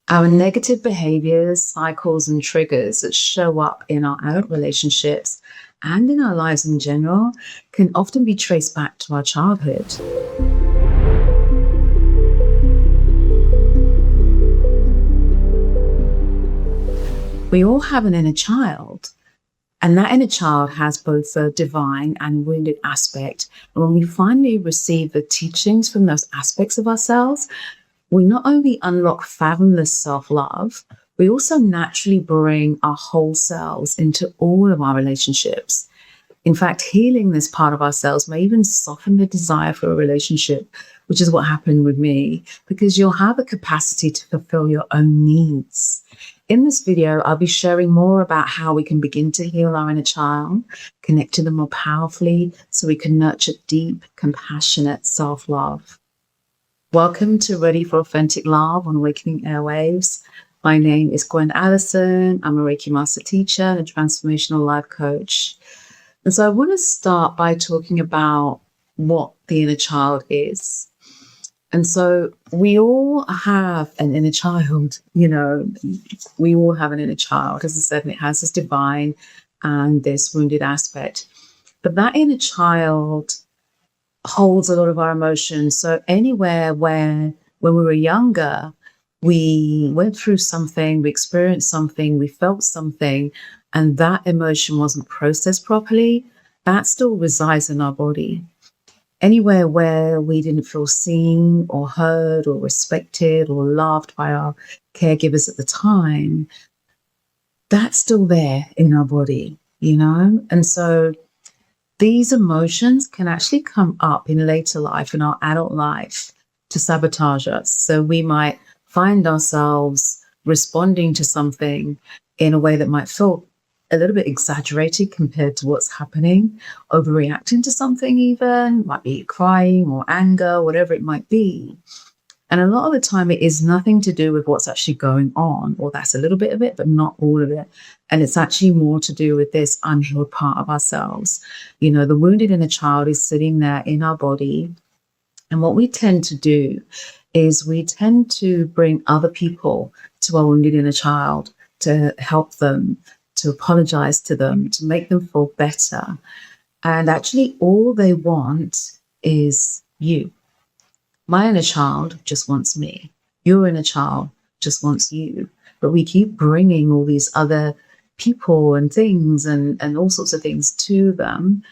Our negative behaviors, cycles, and triggers that show up in our adult relationships and in our lives in general can often be traced back to our childhood. We all have an inner child, and that inner child has both a divine and wounded aspect. And when we finally receive the teachings from those aspects of ourselves, we not only unlock fathomless self-love, we also naturally bring our whole selves into all of our relationships. In fact, healing this part of ourselves may even soften the desire for a relationship, which is what happened with me, because you'll have a capacity to fulfill your own needs. In this video, I'll be sharing more about how we can begin to heal our inner child, connect to them more powerfully, so we can nurture deep, compassionate self-love. Welcome to Ready for Authentic Love on Awakening Airwaves. My name is Gwen Allison. I'm a Reiki Master Teacher and a transformational life coach. And so I want to start by talking about what the inner child is. And so we all have an inner child, we all have an inner child, as I said, and it has this divine and this wounded aspect. But that inner child holds a lot of our emotions. So anywhere where when we were younger, we went through something, we experienced something, we felt something, and that emotion wasn't processed properly, that still resides in our body. Anywhere where we didn't feel seen or heard or respected or loved by our caregivers at the time, that's still there in our body, And so these emotions can actually come up in later life, in our adult life, to sabotage us. So we might find ourselves responding to something in a way that might feel a little bit exaggerated compared to what's happening, overreacting to something even, might be crying or anger, whatever it might be. And a lot of the time it is nothing to do with what's actually going on, or that's a little bit of it, but not all of it. And it's actually more to do with this unhealed part of ourselves. The wounded inner child is sitting there in our body. And what we tend to do is we tend to bring other people to our wounded inner child to help them, to apologize to them, to make them feel better. And actually all they want is you. My inner child just wants me. Your inner child just wants you. But we keep bringing all these other people and things and all sorts of things to them.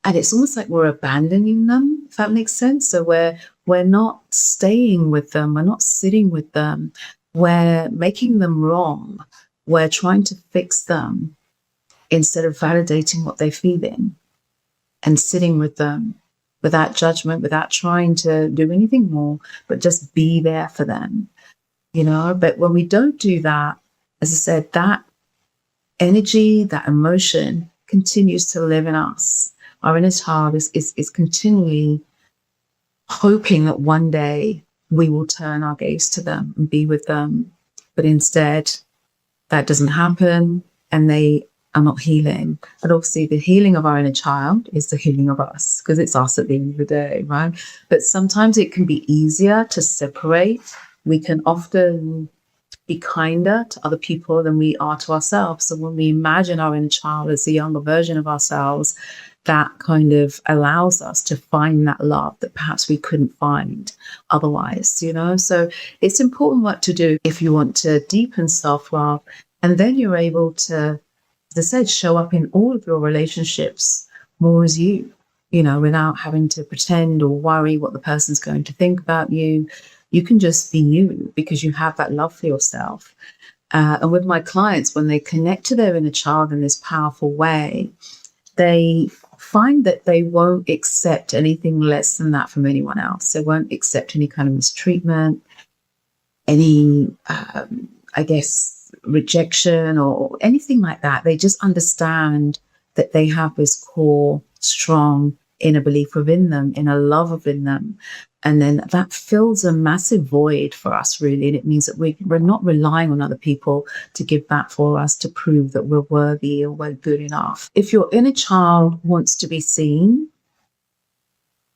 And it's almost like we're abandoning them, if that makes sense. So we're not staying with them. We're not sitting with them. We're making them wrong. We're trying to fix them instead of validating what they're feeling and sitting with them without judgment, without trying to do anything more, but just be there for them, But when we don't do that, as I said, that energy, that emotion continues to live in us. Our inner child is continually hoping that one day we will turn our gaze to them and be with them. But instead, that doesn't happen, and they are not healing. But obviously the healing of our inner child is the healing of us, because it's us at the end of the day, right? But sometimes it can be easier to separate. We can often be kinder to other people than we are to ourselves. So when we imagine our inner child as a younger version of ourselves, that kind of allows us to find that love that perhaps we couldn't find otherwise, So it's important work to do if you want to deepen self-love. And then you're able to, as I said, show up in all of your relationships more as you, without having to pretend or worry what the person's going to think about you. You can just be you because you have that love for yourself. And with my clients, when they connect to their inner child in this powerful way, they find that they won't accept anything less than that from anyone else. They won't accept any kind of mistreatment, any, rejection or anything like that. They just understand that they have this core, strong inner belief within them, inner love within them. And then that fills a massive void for us, really. And it means that we're not relying on other people to give back for us, to prove that we're worthy or we're good enough. If your inner child wants to be seen,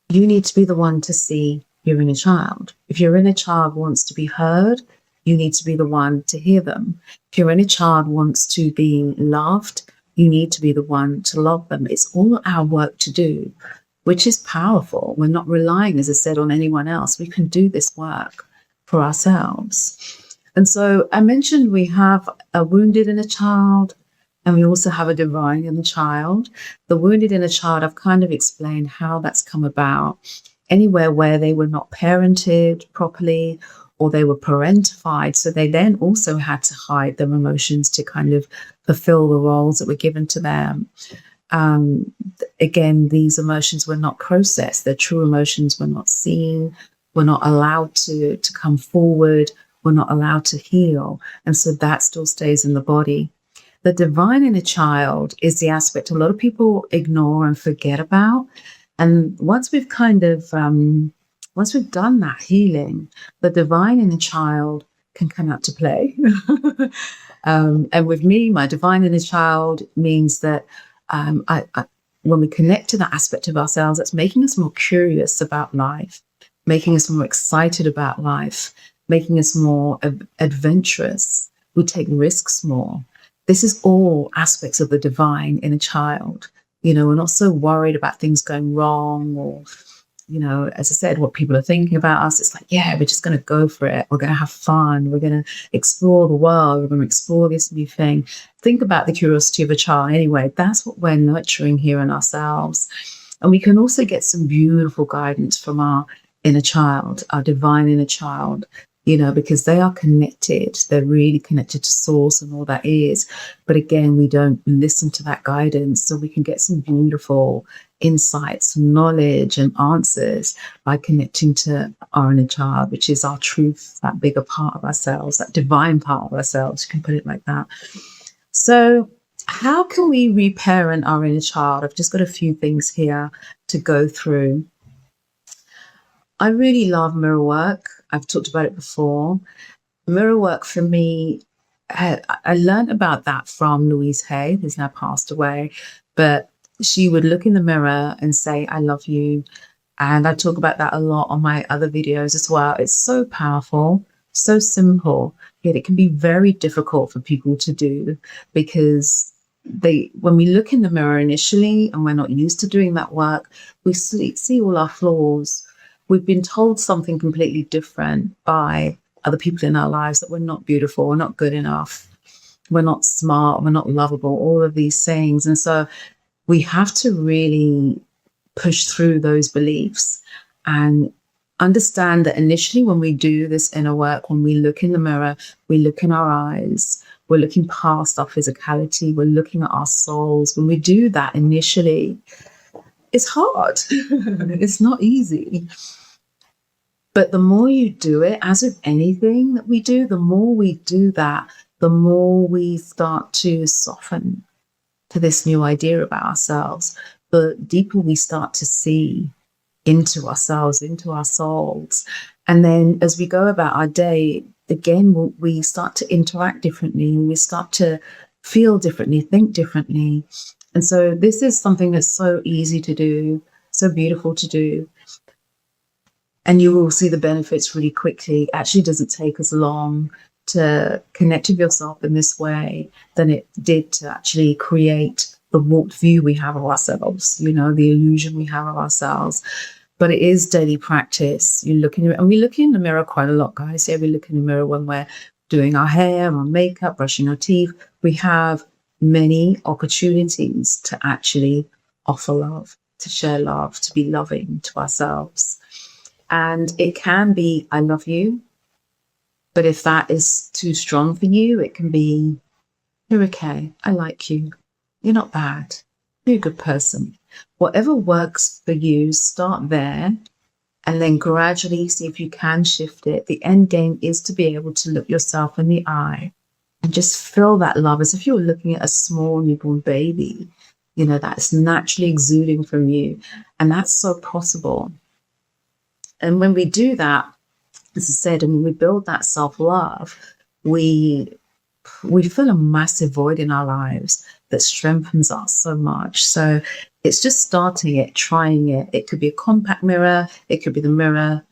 you need to be the one to see your inner child. If your inner child wants to be heard, you need to be the one to hear them. If your inner child wants to be loved, you need to be the one to love them. It's all our work to do, which is powerful. We're not relying, as I said, on anyone else. We can do this work for ourselves. And so I mentioned we have a wounded inner child, and we also have a divine inner child. The wounded inner child, I've kind of explained how that's come about. Anywhere where they were not parented properly or they were parentified, so they then also had to hide their emotions to kind of fulfill the roles that were given to them. Again, these emotions were not processed. Their true emotions were not seen, were not allowed to come forward, were not allowed to heal. And so that still stays in the body. The divine inner child is the aspect a lot of people ignore and forget about. And once we've kind of, once we've done that healing, the divine inner child can come out to play. And with me, my divine inner child means that when we connect to that aspect of ourselves, that's making us more curious about life, making us more excited about life, making us more adventurous. We take risks more. This is all aspects of the divine inner child. You know, we're not so worried about things going wrong or, you know, as I said, what people are thinking about us. It's like, yeah, we're just going to go for it. We're going to have fun. We're going to explore the world. We're going to explore this new thing. Think about the curiosity of a child. Anyway, that's what we're nurturing here in ourselves. And we can also get some beautiful guidance from our inner child, our divine inner child, you know, because they are connected. They're really connected to source and all that is. But again, we don't listen to that guidance. So we can get some beautiful insights, knowledge, and answers by connecting to our inner child, which is our truth, that bigger part of ourselves, that divine part of ourselves. You can put it like that. So how can we reparent our inner child? I've just got a few things here to go through. I really love mirror work. I've talked about it before. Mirror work for me, I learned about that from Louise Hay, who's now passed away. But she would look in the mirror and say, I love you. And I talk about that a lot on my other videos as well. It's so powerful, so simple, yet it can be very difficult for people to do because when we look in the mirror initially and we're not used to doing that work, we see all our flaws. We've been told something completely different by other people in our lives, that we're not beautiful, we're not good enough, we're not smart, we're not lovable, all of these things. And so we have to really push through those beliefs and understand that initially when we do this inner work, when we look in the mirror, we look in our eyes, we're looking past our physicality, we're looking at our souls. When we do that initially, it's hard. It's not easy. But the more you do it, as with anything that we do, the more we do that, the more we start to soften to this new idea about ourselves. The deeper we start to see into ourselves, into our souls. And then as we go about our day, again, we start to interact differently. We start to feel differently, think differently. And so this is something that's so easy to do, so beautiful to do. And you will see the benefits really quickly. It actually doesn't take as long to connect with yourself in this way than it did to actually create the warped view we have of ourselves, you know, the illusion we have of ourselves. But it is daily practice. You look in the, and we look in the mirror quite a lot, guys. Yeah, we look in the mirror when we're doing our hair, our makeup, brushing our teeth. We have many opportunities to actually offer love, to share love, to be loving to ourselves. And it can be, I love you. But if that is too strong for you, it can be, you're okay. I like you. You're not bad. You're a good person. Whatever works for you, start there and then gradually see if you can shift it. The end game is to be able to look yourself in the eye and just feel that love as if you were looking at a small newborn baby, you know, that's naturally exuding from you. And that's so possible. And when we do that, as I said, and we build that self-love, we fill a massive void in our lives that strengthens us so much. So it's just starting it, trying it. It could be a compact mirror. It could be the mirror,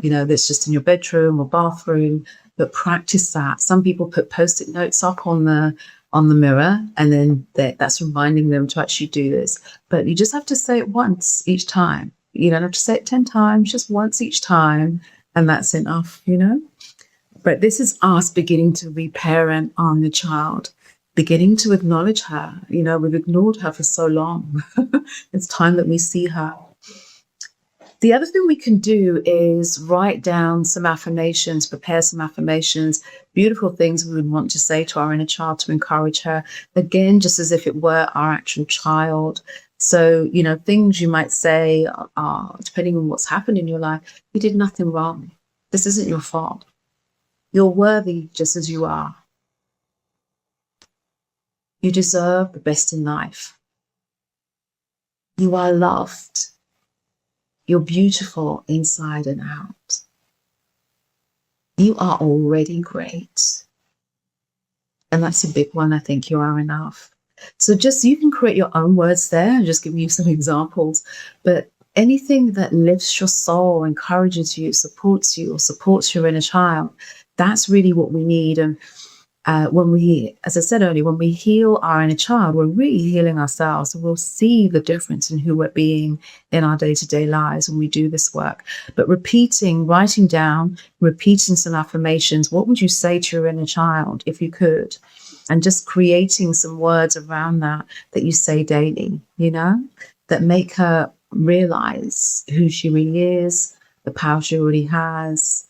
you know, that's just in your bedroom or bathroom. but practice that. Some people put Post-it notes up on the mirror, and then that's reminding them to actually do this. But you just have to say it once each time. You don't have to say it 10 times, just once each time, and that's enough, But this is us beginning to reparent our inner child, beginning to acknowledge her. We've ignored her for so long. It's time that we see her. The other thing we can do is write down some affirmations, prepare some affirmations, beautiful things we would want to say to our inner child to encourage her. Again, just as if it were our actual child. So, things you might say are, depending on what's happened in your life, you did nothing wrong. This isn't your fault. You're worthy just as you are. You deserve the best in life. You are loved. You're beautiful inside and out. You are already great. And that's a big one. I think you are enough. So you can create your own words there. I'm just giving you some examples. But anything that lifts your soul, encourages you, supports you, or supports your inner child, that's really what we need. And as I said earlier, when we heal our inner child, we're really healing ourselves. And we'll see the difference in who we're being in our day-to-day lives when we do this work. But writing down, repeating some affirmations, what would you say to your inner child if you could? And just creating some words around that you say daily, that make her realize who she really is, the power she already has,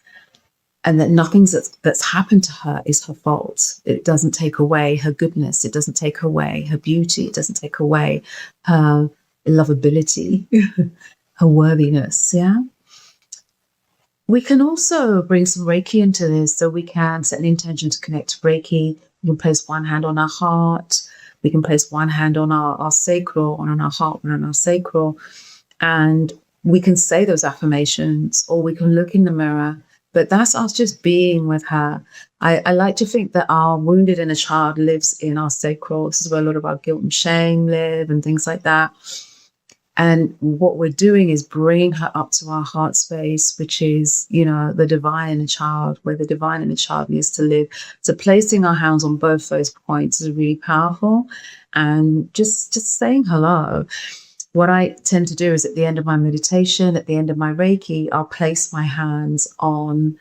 and that nothing that's happened to her is her fault. It doesn't take away her goodness. It doesn't take away her beauty. It doesn't take away her lovability, her worthiness. Yeah. We can also bring some Reiki into this. So we can set an intention to connect to Reiki. We can place one hand on our heart. We can place one hand on our sacral, one on our heart, one on our sacral. And we can say those affirmations, or we can look in the mirror. But that's us just being with her. I like to think that our wounded inner child lives in our sacral. This is where a lot of our guilt and shame live and things like that. And what we're doing is bringing her up to our heart space, which is, the divine inner child, where the divine inner child needs to live. So placing our hands on both those points is really powerful. And just saying hello. What I tend to do is at the end of my meditation, at the end of my Reiki, I'll place my hands on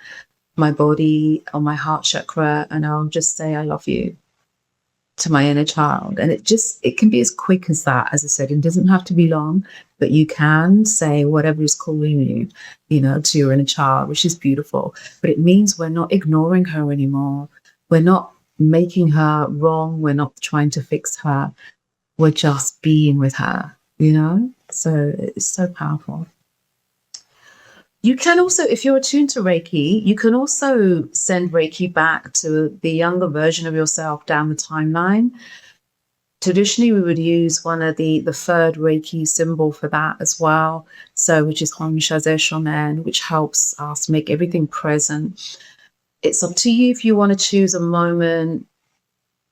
my body, on my heart chakra, and I'll just say, I love you to my inner child. And it can be as quick as that. As I said, it doesn't have to be long, but you can say whatever is calling you, to your inner child, which is beautiful. But it means we're not ignoring her anymore. We're not making her wrong. We're not trying to fix her. We're just being with her. So it's so powerful. You can also, if you're attuned to Reiki, you can also send Reiki back to the younger version of yourself down the timeline. Traditionally, we would use one of the third Reiki symbol for that as well. So, which is Hong Shazé Shonen, which helps us make everything present. It's up to you if you want to choose a moment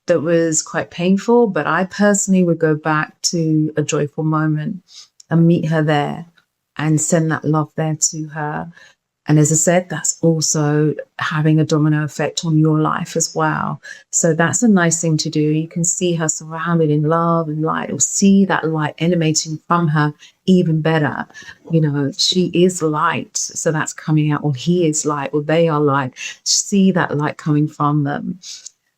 that was quite painful, but I personally would go back to a joyful moment and meet her there and send that love there to her. And as I said, that's also having a domino effect on your life as well. So that's a nice thing to do. You can see her surrounded in love and light, or see that light emanating from her even better. She is light. So that's coming out, or he is light, or they are light. See that light coming from them.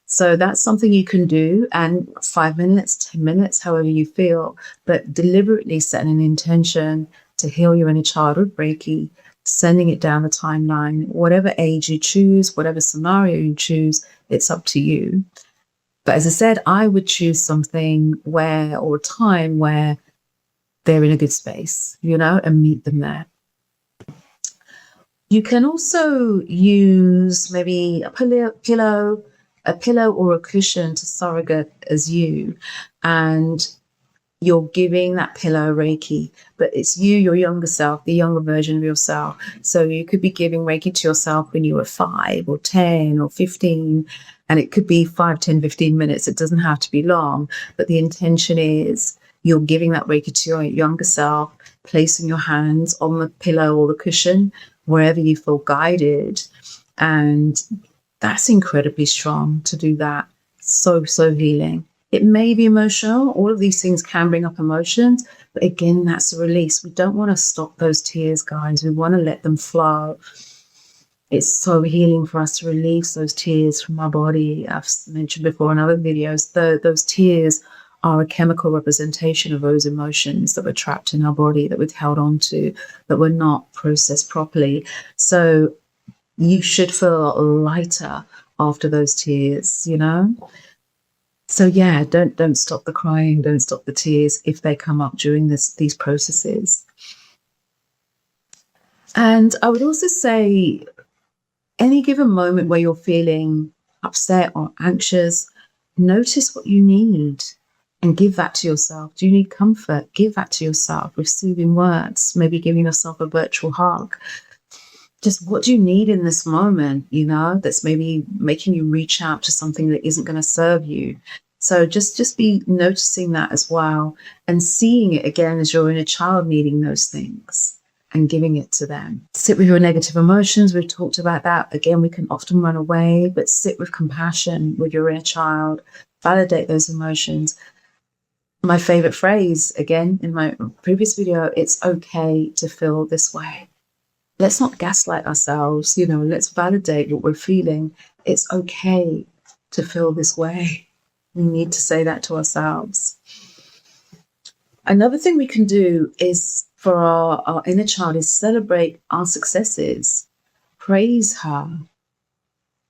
So that's something you can do, and 5 minutes, 10 minutes, however you feel, but deliberately setting an intention to heal your inner child with Reiki, sending it down the timeline, whatever age you choose, whatever scenario you choose, it's up to you. But as I said, I would choose something or a time where they're in a good space, and meet them there. You can also use maybe a pillow or a cushion to surrogate as you, and you're giving that pillow Reiki, but it's you, your younger self, the younger version of yourself. So you could be giving Reiki to yourself when you were 5 or 10 or 15, and it could be 5, 10, 15 minutes. It doesn't have to be long, but the intention is you're giving that Reiki to your younger self, placing your hands on the pillow or the cushion, wherever you feel guided, and That's incredibly strong to do that. So, so healing. It may be emotional. All of these things can bring up emotions. But again, that's a release. We don't want to stop those tears, guys. We want to let them flow. It's so healing for us to release those tears from our body. I've mentioned before in other videos, those tears are a chemical representation of those emotions that were trapped in our body, that we've held on to, that were not processed properly. So you should feel lighter after those tears, you know? So yeah, don't stop the crying, don't stop the tears if they come up during these processes. And I would also say, any given moment where you're feeling upset or anxious, notice what you need and give that to yourself. Do you need comfort? Give that to yourself with soothing words, maybe giving yourself a virtual hug. Just what do you need in this moment, you know, that's maybe making you reach out to something that isn't going to serve you. So just be noticing that as well, and seeing it again as your inner child needing those things and giving it to them. Sit with your negative emotions. We've talked about that. Again, we can often run away, but sit with compassion with your inner child. Validate those emotions. My favorite phrase, again, in my previous video, it's okay to feel this way. Let's not gaslight ourselves, you know, let's validate what we're feeling. It's okay to feel this way. We need to say that to ourselves. Another thing we can do is, for our inner child, is celebrate our successes. Praise her.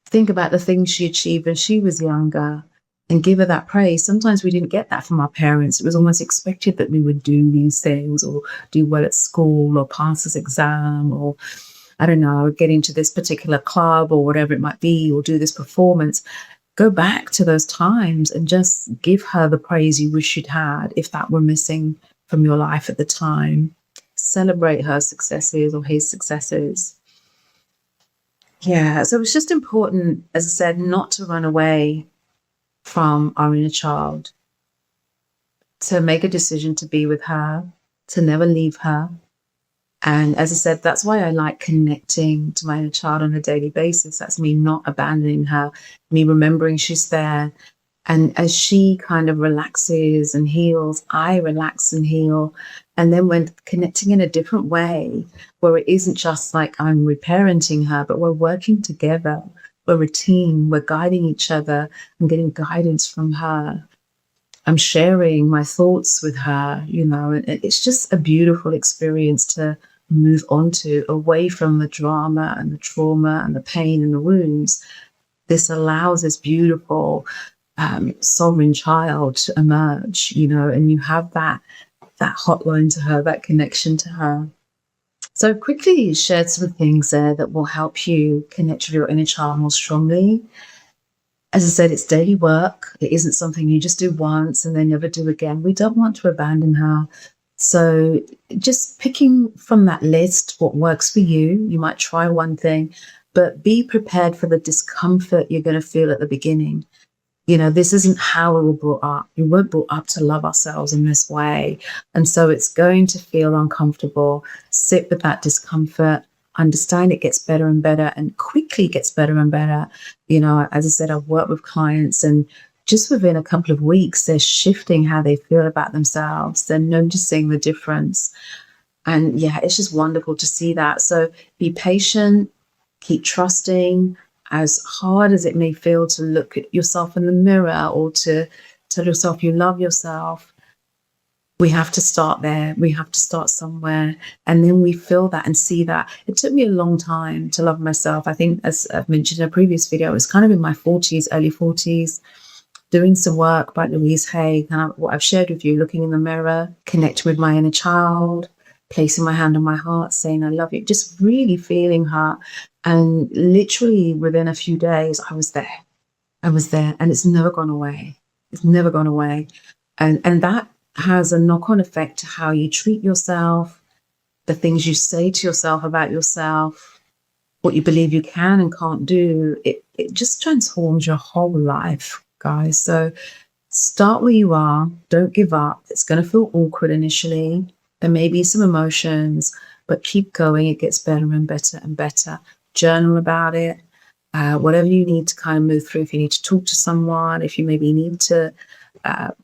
Think about the things she achieved when she was younger and give her that praise. Sometimes we didn't get that from our parents. It was almost expected that we would do these things, or do well at school, or pass this exam, or I don't know, get into this particular club or whatever it might be, or do this performance. Go back to those times and just give her the praise you wish you'd had if that were missing from your life at the time. Celebrate her successes or his successes. Yeah, so it's just important, as I said, not to run away from our inner child, to make a decision to be with her, to never leave her. And as I said, that's why I like connecting to my inner child on a daily basis. That's me not abandoning her, me remembering she's there. And as she kind of relaxes and heals, I relax and heal. And then we're connecting in a different way, where it isn't just like I'm reparenting her, but we're working together. We're a team. We're guiding each other. I'm getting guidance from her. I'm sharing my thoughts with her, you know, and it's just a beautiful experience to move on to, away from the drama and the trauma and the pain and the wounds. This allows this beautiful sovereign child to emerge, you know, and you have that hotline to her, that connection to her. So quickly shared some things there that will help you connect with your inner child more strongly. As I said, it's daily work. It isn't something you just do once and then never do again. We don't want to abandon her. So just picking from that list what works for you. You might try one thing, but be prepared for the discomfort you're going to feel at the beginning. You know, this isn't how we were brought up. We weren't brought up to love ourselves in this way. And so it's going to feel uncomfortable. Sit with that discomfort. Understand it gets better and better, and quickly gets better and better. You know, as I said, I've worked with clients, and just within a couple of weeks, they're shifting how they feel about themselves. They're noticing the difference. And yeah, it's just wonderful to see that. So be patient, keep trusting. As hard as it may feel to look at yourself in the mirror or to tell yourself you love yourself, we have to start there. We have to start somewhere. And then we feel that and see that. It took me a long time to love myself. I think, as I've mentioned in a previous video, I was kind of in my 40s, early 40s, doing some work by Louise Hay, kind of what I've shared with you, looking in the mirror, connecting with my inner child, placing my hand on my heart, saying I love you, just really feeling her. And literally within a few days, I was there. And it's never gone away. It's never gone away. And that has a knock-on effect to how you treat yourself, the things you say to yourself about yourself, what you believe you can and can't do. It just transforms your whole life, guys. So start where you are. Don't give up. It's going to feel awkward initially. There may be some emotions, but keep going. It gets better and better and better. Journal about it. whatever you need to kind of move through. If you need to talk to someone, if you maybe need to,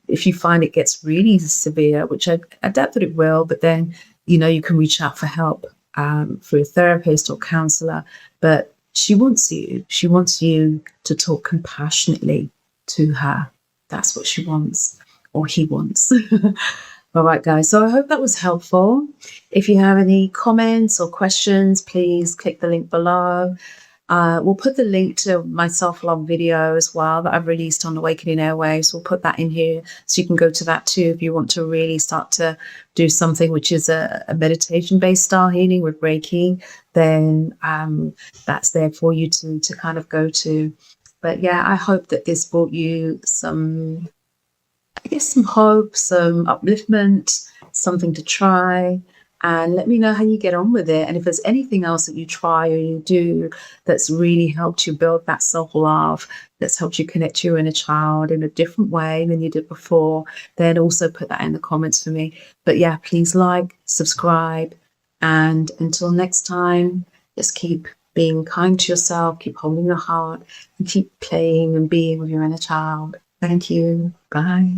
if you find it gets really severe, which I doubt that it will, but then, you can reach out for help through a therapist or counselor. But she wants you. She wants you to talk compassionately to her. That's what she wants, or he wants. All right, guys. So I hope that was helpful. If you have any comments or questions, please click the link below. We'll put the link to my self-love video as well that I've released on Awakening Airwaves. We'll put that in here so you can go to that too if you want to really start to do something which is a meditation-based style healing with Reiki. Then that's there for you to kind of go to. But yeah, I hope that this brought you some hope, some upliftment, something to try. And let me know how you get on with it. And if there's anything else that you try or you do that's really helped you build that self-love, that's helped you connect to your inner child in a different way than you did before, then also put that in the comments for me. But yeah, please like, subscribe. And until next time, just keep being kind to yourself, keep holding your heart, and keep playing and being with your inner child. Thank you. Bye.